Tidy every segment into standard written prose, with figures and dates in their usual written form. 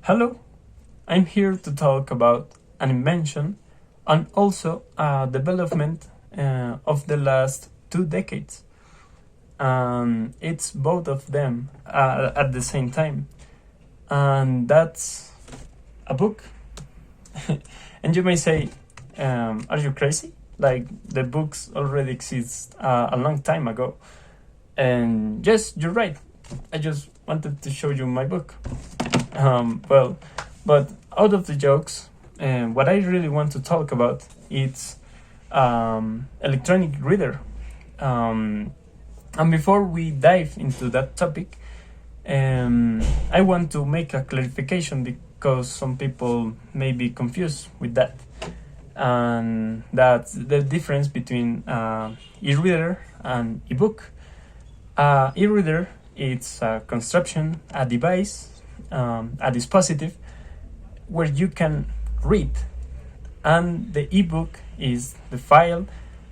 Hello, I'm here to talk about an invention and also a development of the last 2 decades. It's both of them at the same time, and that's a book. And you may say, are you crazy? Like the books already exist a long time ago. And yes, you're right. I just wanted to show you my book. Well, but out of the jokes, what I really want to talk about is electronic reader. And before we dive into that topic, I want to make a clarification because some people may be confused with that. And that's the difference between e-reader and e-book. E-reader it's a construction, a device, a dispositive where you can read, and the ebook is the file,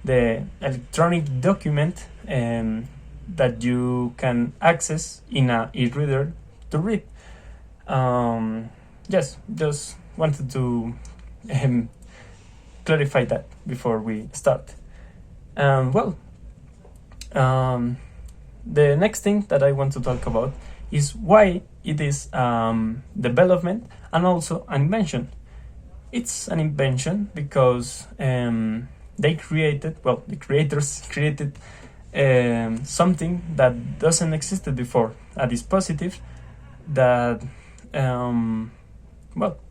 the electronic document that you can access in a e-reader to read. Yes, just wanted to clarify that before we start. Well, the next thing that I want to talk about is why it is development and also an invention. It's an invention because the creators created something that doesn't existed before, a dispositive that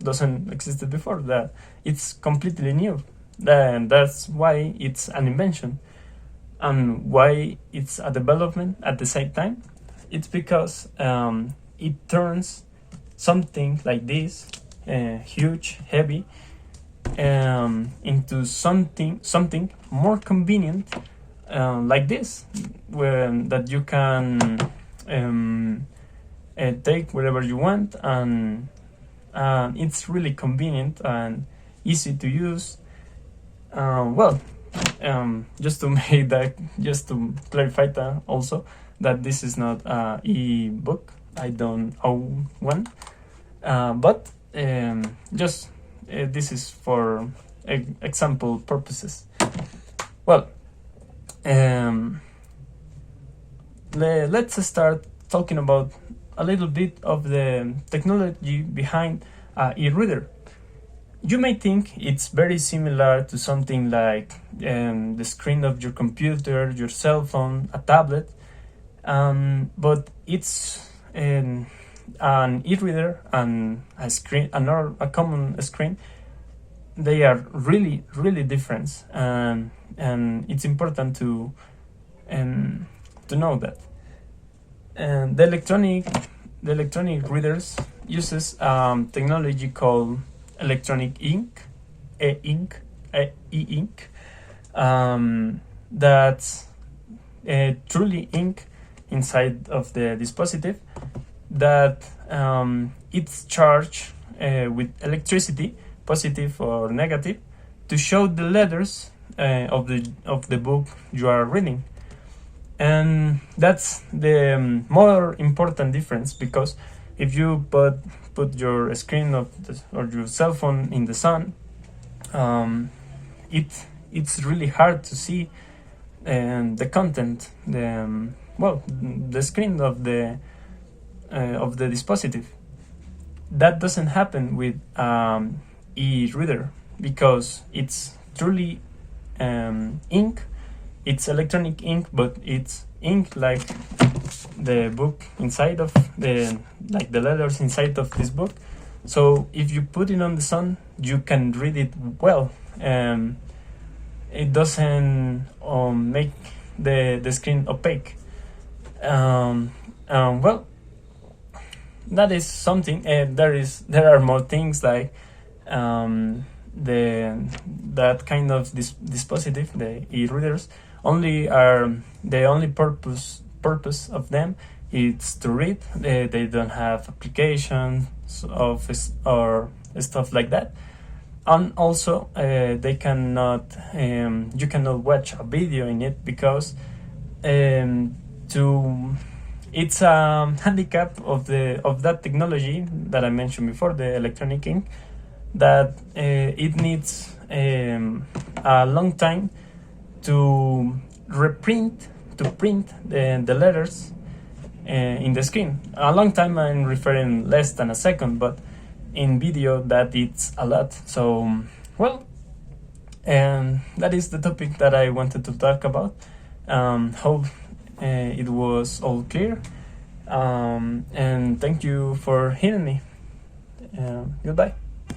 doesn't existed before, that it's completely new. And that's why it's an invention. And why it's a development at the same time? It's because it turns something like this, huge, heavy, into something more convenient, like this, that you can take wherever you want, and it's really convenient and easy to use. Just to make that, just to clarify that also, that this is not a e-book. I don't own one, but just this is for example purposes. Well, let's start talking about a little bit of the technology behind e-reader. You may think it's very similar to something like the screen of your computer, your cell phone, a tablet, but it's an e-reader and a screen, a common screen. They are really, really different, and it's important to know that. And the electronic readers uses technology called electronic ink, e-ink, that's truly ink inside of the dispositive, that it's charged with electricity, positive or negative, to show the letters of the book you are reading. And that's the more important difference, because if you put your screen or your cell phone in the sun, it's really hard to see the content, the screen of the dispositive. That doesn't happen with e-reader, because it's truly ink. It's electronic ink, but it's ink like the book inside of the letters inside of this book. So if you put it on the sun, you can read it well. It doesn't make the screen opaque. Well, that is something. There are more things like that kind of dispositive, the e-readers. The only purpose of them is to read. They don't have applications or stuff like that, and also they cannot. You cannot watch a video in it, because it's a handicap of that technology that I mentioned before, the electronic ink, that it needs a long time to print the letters in the screen. A long time, I'm referring less than a second, but in video that it's a lot. So, well, and that is the topic that I wanted to talk about. Hope it was all clear. And thank you for hearing me. Goodbye.